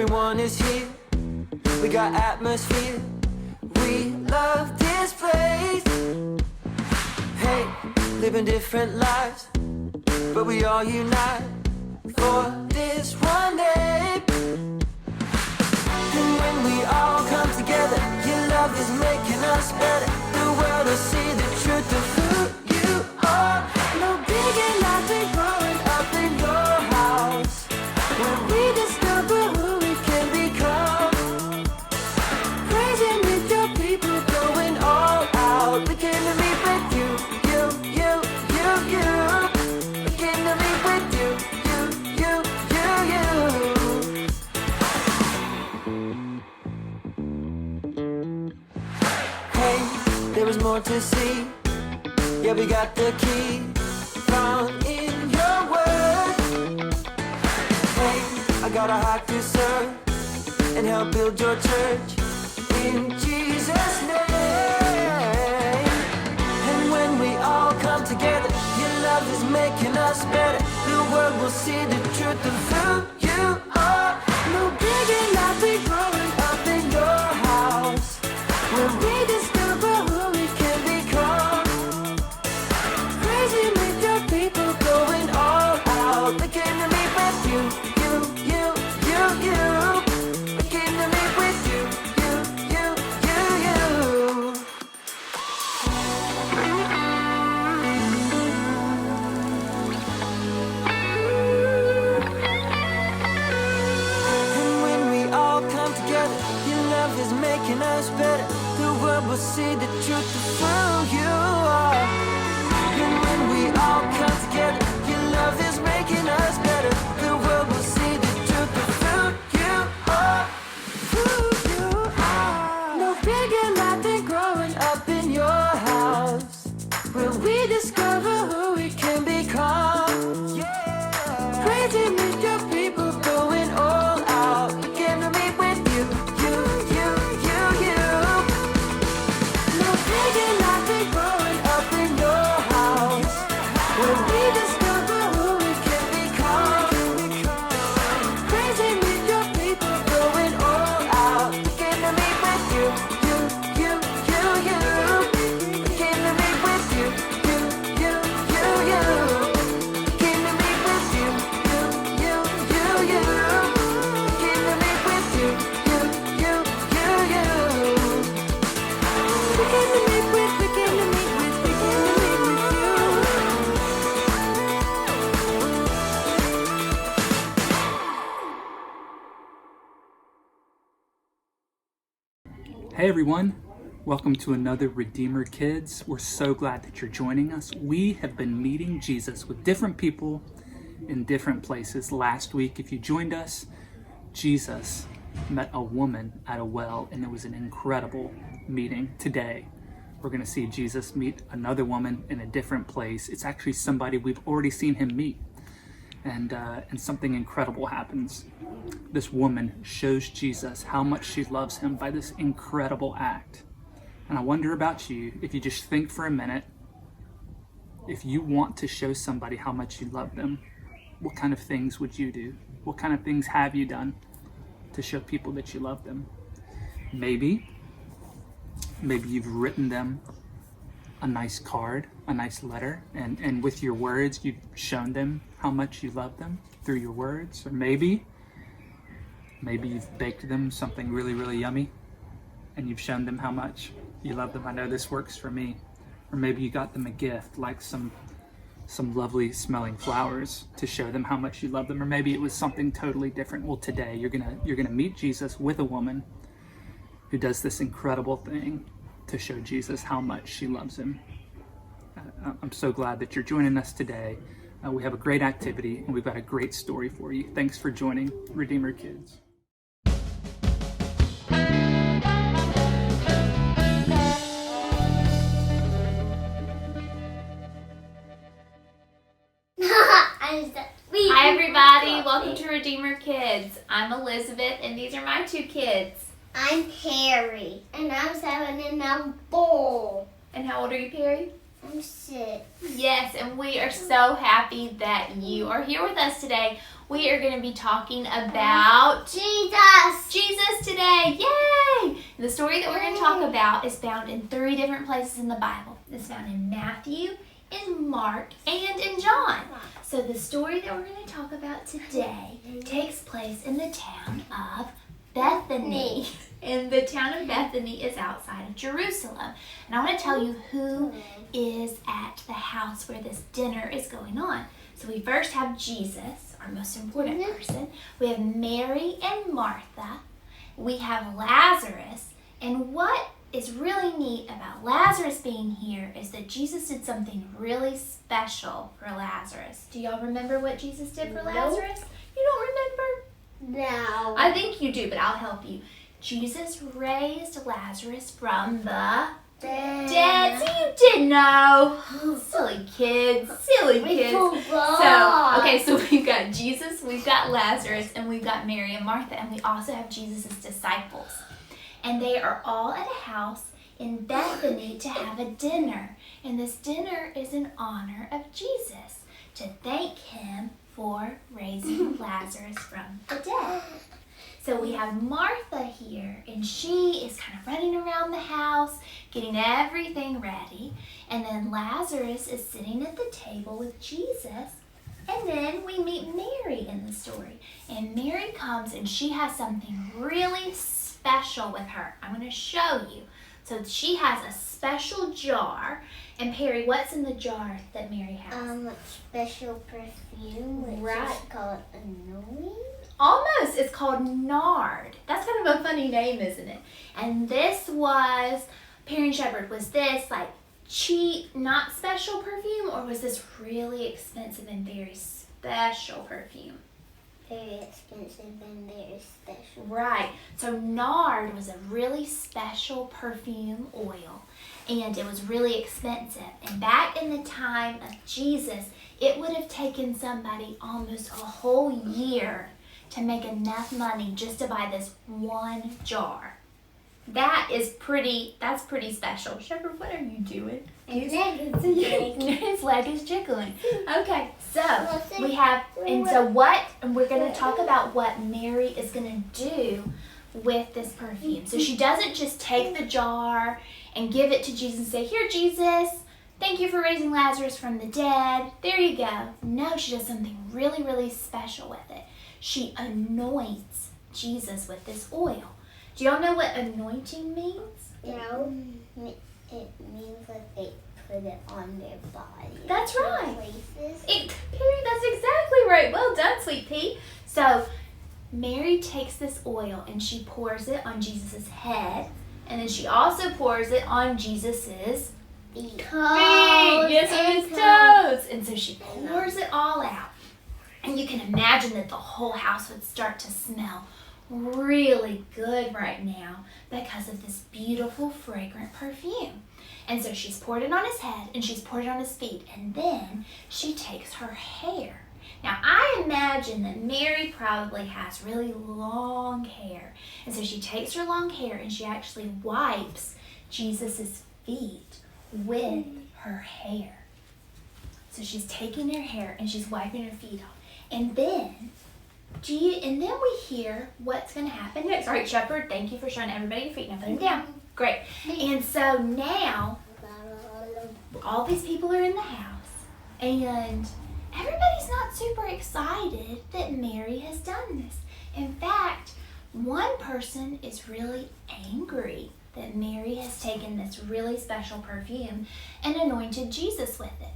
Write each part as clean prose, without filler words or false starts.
Everyone is here, we got atmosphere. We love this place. Hey, living different lives, but we all unite for this one day. And when we all come together, your love is making us better. The world will see the truth of who you are. No bigger life than growing up in your house, when we discover who we can become. Praising with your people, going all out. We came to meet with you, you. We came to meet with you, you. Hey, there was more to see. Yeah, we got the key found in your word. Hey, I got a heart to serve and help build your church in Jesus' name. And when we all come together, your love is making us better. The world will see the truth of who you are. No bigger life we growing up in your house, when we discover who we can become. Praising with your people, going all out. We came to meet with you, you. We came to meet with you, you. And when we all come together, your love is making us better. The world will see the truth of who you are. And when we all come together, your love is making us better. The world will see the truth of who you are. Who you are. No bigger life than growing up in your house, where we discover who we can become. Yeah. Praising with your people, going all out. We came to meet with you, you. No bigger life than growing up in your house, where we discover who we can become. Praising with your people, going all out. We came to meet with you, you. We came to meet with you, you. We came to meet with you, you. We came to meet with you, you. We came to meet with you. Hey everyone, welcome to another Redeemer Kids. We're so glad that you're joining us. We have been meeting Jesus with different people in different places. Last week, if you joined us, Jesus met a woman at a well, and it was an incredible meeting. Today, we're going to see Jesus meet another woman in a different place. It's actually somebody we've already seen him meet, and something incredible happens. This woman shows Jesus how much she loves him by this incredible act. And I wonder about you, if you just think for a minute, if you want to show somebody how much you love them, what kind of things would you do? What kind of things have you done to show people that you love them? Maybe you've written them a nice card, a nice letter, and with your words, you've shown them how much you love them through your words. Or maybe you've baked them something really, really yummy, and you've shown them how much you love them. I know this works for me. Or maybe you got them a gift, like some lovely smelling flowers, to show them how much you love them. Or maybe it was something totally different. Well, today you're gonna meet Jesus with a woman who does this incredible thing to show Jesus how much she loves him. I'm so glad that you're joining us today. We have a great activity, and we've got a great story for you. Thanks for joining Redeemer Kids. Hi everybody, welcome to Redeemer Kids. I'm Elizabeth, and these are my two kids. I'm Perry, and I'm 7, and I'm 4. And how old are you, Perry? I'm 6. Yes, and we are so happy that you are here with us today. We are going to be talking about Jesus today. Yay! The story that we're going to talk about is found in 3 different places in the Bible. It's found in Matthew, in Mark, and in John. So the story that we're going to talk about today takes place in the town of Bethany. And the town of Bethany is outside of Jerusalem. And I want to tell you who is at the house where this dinner is going on. So we first have Jesus, our most important person. We have Mary and Martha. We have Lazarus. And what is really neat about Lazarus being here is that Jesus did something really special for Lazarus. Do y'all remember what Jesus did for Lazarus? You don't remember? No. I think you do, but I'll help you. Jesus raised Lazarus from the dead. So you did know. Silly kids. Silly kids. So we've got Jesus, we've got Lazarus, and we've got Mary and Martha, and we also have Jesus' disciples. And they are all at a house in Bethany to have a dinner. And this dinner is in honor of Jesus, to thank him for raising Lazarus from the dead. So we have Martha here, and she is kind of running around the house, getting everything ready. And then Lazarus is sitting at the table with Jesus. And then we meet Mary in the story. And Mary comes, and she has something really special with her. I'm going to show you. So she has a special jar. And Perry, what's in the jar that Mary has? Special perfume, which is called Annoying. Almost. It's called Nard. That's kind of a funny name, isn't it? And this was, Perry and Shepherd, was this like cheap, not special perfume, or was this really expensive and very special perfume? Very expensive and very special. Right. So nard was a really special perfume oil, and it was really expensive. And back in the time of Jesus, it would have taken somebody almost a whole year to make enough money just to buy this one jar. That's pretty special. Shepherd, what are you doing? His leg is jiggling. Okay, so we have, and we're going to talk about what Mary is going to do with this perfume. So she doesn't just take the jar and give it to Jesus and say, "Here, Jesus, thank you for raising Lazarus from the dead. There you go." No, she does something really, really special with it. She anoints Jesus with this oil. Do y'all know what anointing means? No. It means that they put it on their body. That's right. Places. Perry, that's exactly right. Well done, Sweet Pea. So Mary takes this oil and she pours it on Jesus' head, and then she also pours it on Jesus' feet. Yes, on his toes. And so she pours it all out. And you can imagine that the whole house would start to smell really good right now because of this beautiful, fragrant perfume. And so she's poured it on his head and she's poured it on his feet, and then she takes her hair. Now, I imagine that Mary probably has really long hair. And so she takes her long hair and she actually wipes Jesus' feet with her hair. So she's taking her hair and she's wiping her feet off. And then we hear what's going to happen next. All right, Shepherd, thank you for showing everybody your feet. Now put them down. Great. And so now, all these people are in the house, and everybody's not super excited that Mary has done this. In fact, one person is really angry that Mary has taken this really special perfume and anointed Jesus with it.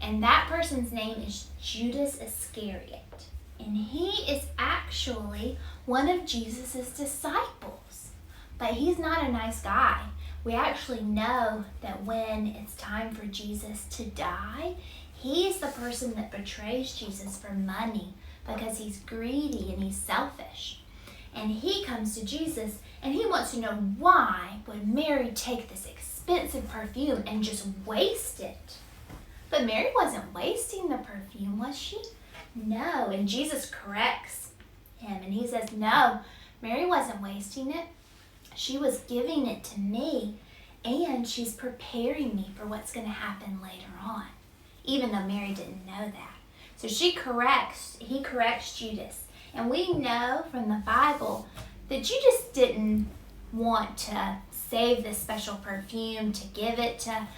And that person's name is Judas Iscariot. And he is actually one of Jesus' disciples. But he's not a nice guy. We actually know that when it's time for Jesus to die, he's the person that betrays Jesus for money because he's greedy and he's selfish. And he comes to Jesus and he wants to know, why would Mary take this expensive perfume and just waste it? But Mary wasn't wasting the perfume, was she? No. And Jesus corrects him and he says, no, Mary wasn't wasting it. She was giving it to me, and she's preparing me for what's going to happen later on, even though Mary didn't know that. So he corrects Judas. And we know from the Bible that Judas didn't want to save this special perfume to give it to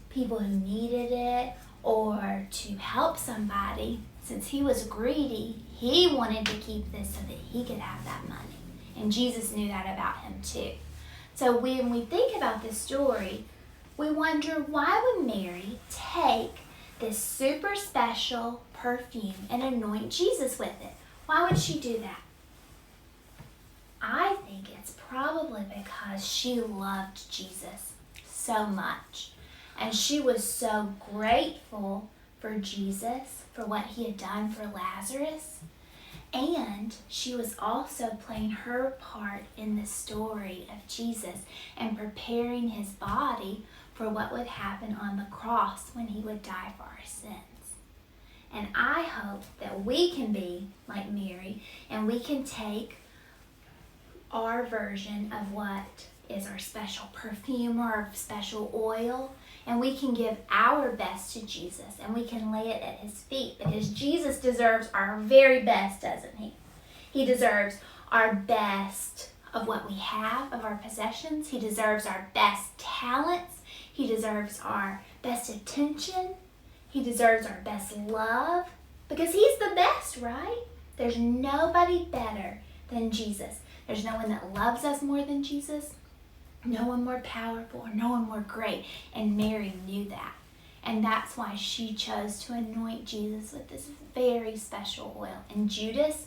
people who needed it or to help somebody. Since he was greedy, he wanted to keep this so that he could have that money. And Jesus knew that about him too. So when we think about this story, we wonder, why would Mary take this super special perfume and anoint Jesus with it? Why would she do that? I think it's probably because she loved Jesus so much. And she was so grateful for Jesus, for what he had done for Lazarus. And she was also playing her part in the story of Jesus and preparing his body for what would happen on the cross when he would die for our sins. And I hope that we can be like Mary and we can take our version of what is our special perfume or our special oil, and we can give our best to Jesus and we can lay it at his feet, because Jesus deserves our very best, doesn't he? He deserves our best of what we have, of our possessions. He deserves our best talents. He deserves our best attention. He deserves our best love, because he's the best, right? There's nobody better than Jesus. There's no one that loves us more than Jesus, no one more powerful, or no one more great. And Mary knew that. And that's why she chose to anoint Jesus with this very special oil. And Judas,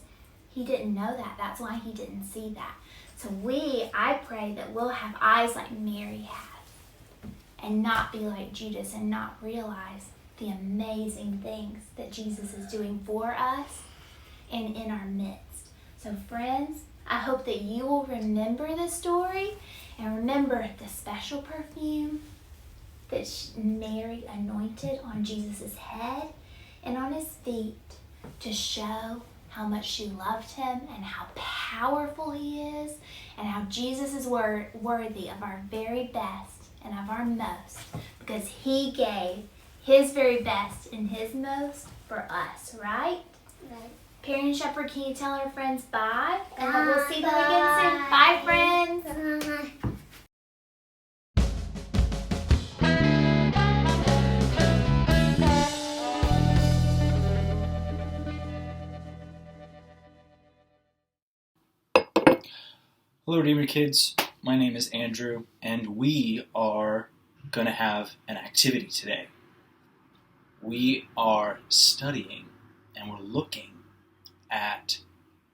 he didn't know that. That's why he didn't see that. So I pray that we'll have eyes like Mary had and not be like Judas and not realize the amazing things that Jesus is doing for us and in our midst. So friends, I hope that you will remember this story and remember the special perfume that Mary anointed on Jesus' head and on his feet to show how much she loved him and how powerful he is and how Jesus is worthy of our very best and of our most, because he gave his very best and his most for us, right? Right. Perry and Shepherd, can you tell our friends bye? And that we'll see them again soon. Bye, friends. Hello, Redeemer Kids. My name is Andrew, and we are going to have an activity today. We are studying and we're looking at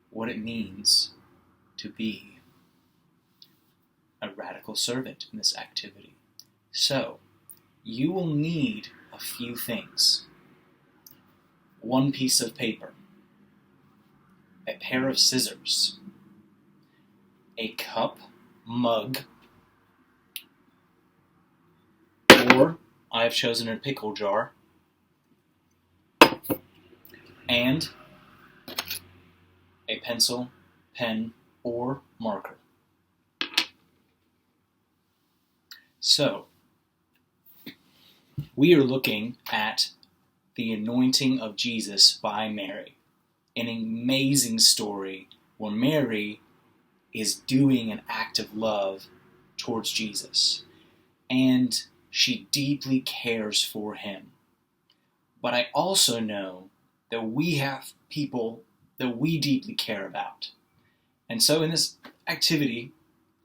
what it means to be a radical servant in this activity. So, you will need a few things. One piece of paper, a pair of scissors, a cup, mug, or I have chosen a pickle jar, and a pencil, pen, or marker. So, we are looking at the anointing of Jesus by Mary, an amazing story where Mary is doing an act of love towards Jesus, and she deeply cares for him. But I also know that we have people that we deeply care about. And so in this activity,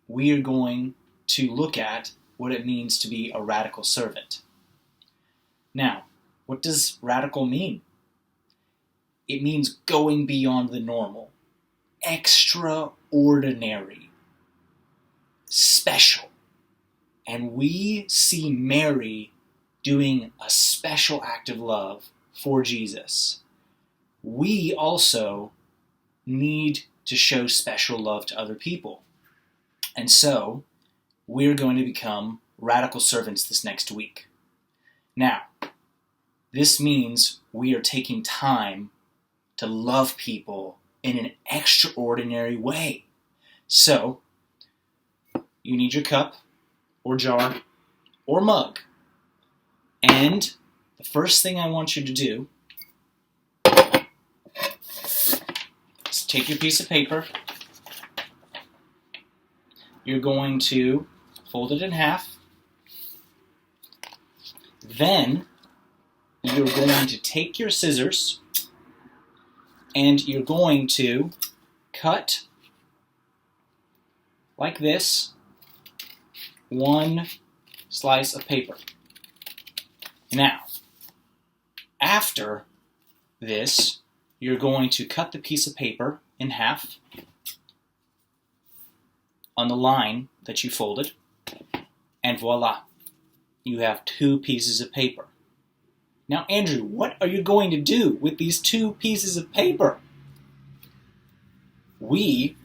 we are going to look at what it means to be a radical servant. Now, what does radical mean? It means going beyond the normal, extraordinary, special. And we see Mary doing a special act of love for Jesus. We also need to show special love to other people. And so, we're going to become radical servants this next week. Now, this means we are taking time to love people in an extraordinary way. So, you need your cup, or jar, or mug. And the first thing I want you to do take your piece of paper. You're going to fold it in half. Then you're going to take your scissors and you're going to cut like this one slice of paper. Now, after this, you're going to cut the piece of paper in half on the line that you folded, and voila, you have 2 pieces of paper. Now, Andrew, what are you going to do with these 2 pieces of paper? We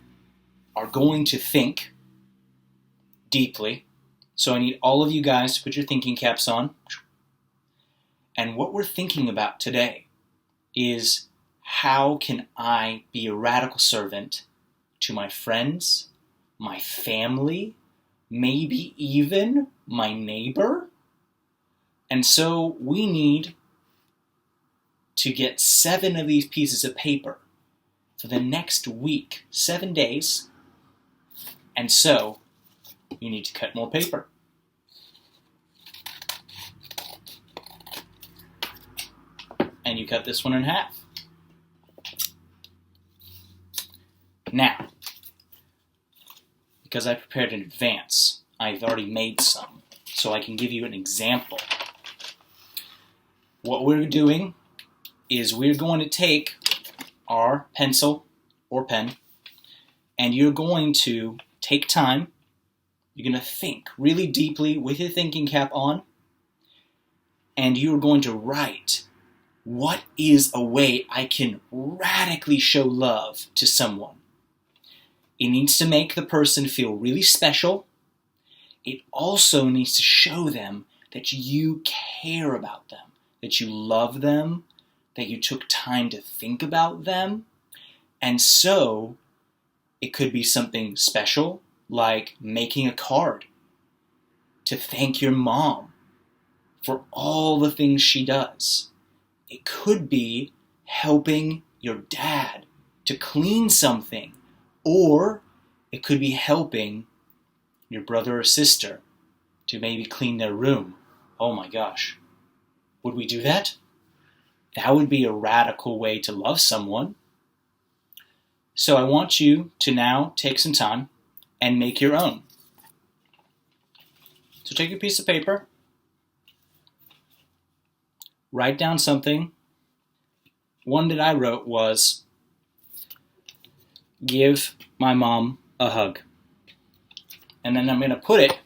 are going to think deeply. So I need all of you guys to put your thinking caps on. And what we're thinking about today is, how can I be a radical servant to my friends, my family, maybe even my neighbor? And so we need to get 7 of these pieces of paper for the next week, 7 days. And so you need to cut more paper. And you cut this one in half. Now, because I prepared in advance, I've already made some, so I can give you an example. What we're doing is we're going to take our pencil or pen, and you're going to take time. You're going to think really deeply with your thinking cap on, and you're going to write, what is a way I can radically show love to someone? It needs to make the person feel really special. It also needs to show them that you care about them, that you love them, that you took time to think about them. And so it could be something special, like making a card to thank your mom for all the things she does. It could be helping your dad to clean something, or it could be helping your brother or sister to maybe clean their room. Oh my gosh. Would we do that? That would be a radical way to love someone. So I want you to now take some time and make your own. So take a piece of paper, write down something. One that I wrote was, give my mom a hug. And then I'm going to put it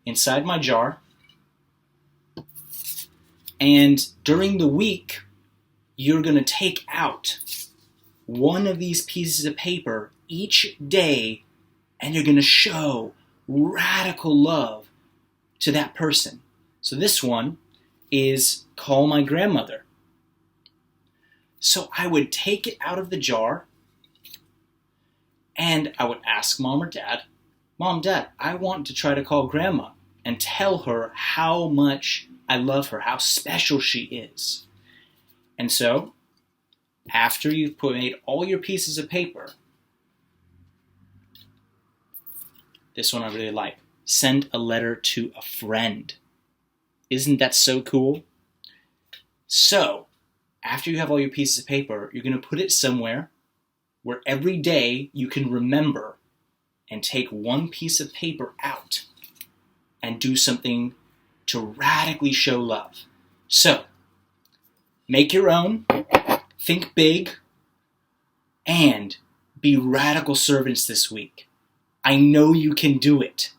inside my jar. And during the week, you're going to take out one of these pieces of paper each day, and you're going to show radical love to that person. So this one is call my grandmother. So I would take it out of the jar, and I would ask Mom or Dad, Mom, Dad, I want to try to call Grandma and tell her how much I love her, how special she is. And so, after you've made all your pieces of paper, this one I really like, send a letter to a friend. Isn't that so cool? So, after you have all your pieces of paper, you're going to put it somewhere where every day you can remember and take one piece of paper out and do something to radically show love. So, make your own, think big, and be radical servants this week. I know you can do it.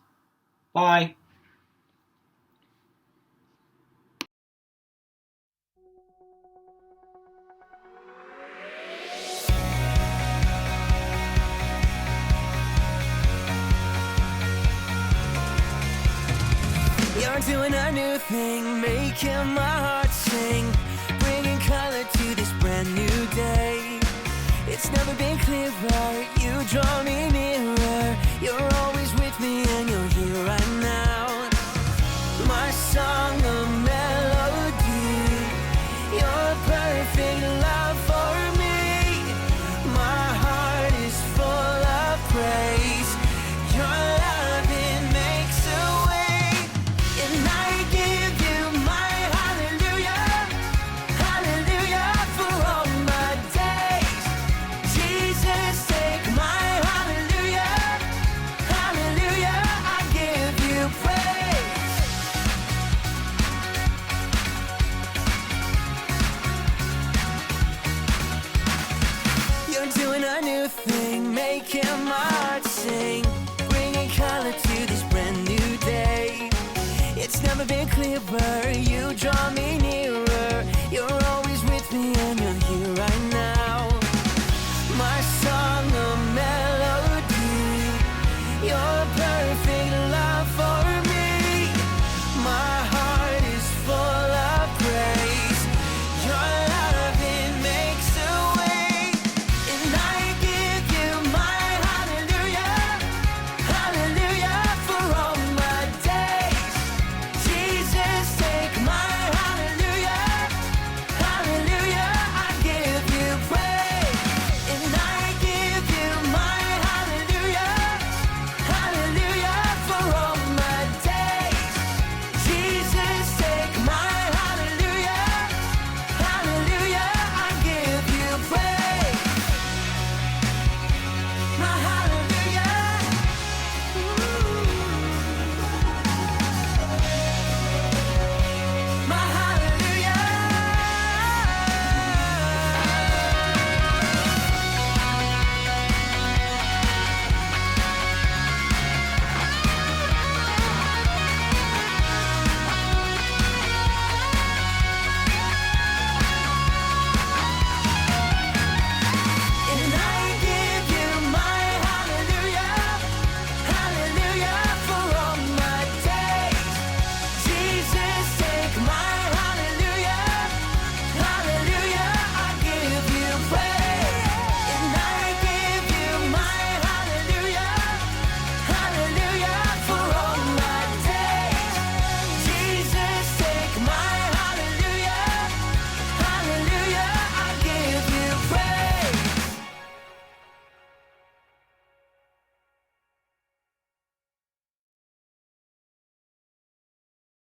Bye. You're doing a new thing, making my heart sing, bringing color to this brand new day. It's never been clearer, you draw me nearer. You're always with me and you're here right now. My song, a melody, your perfect love for me. My heart thing, making my heart sing, bringing color to this brand new day. It's never been clearer, you draw me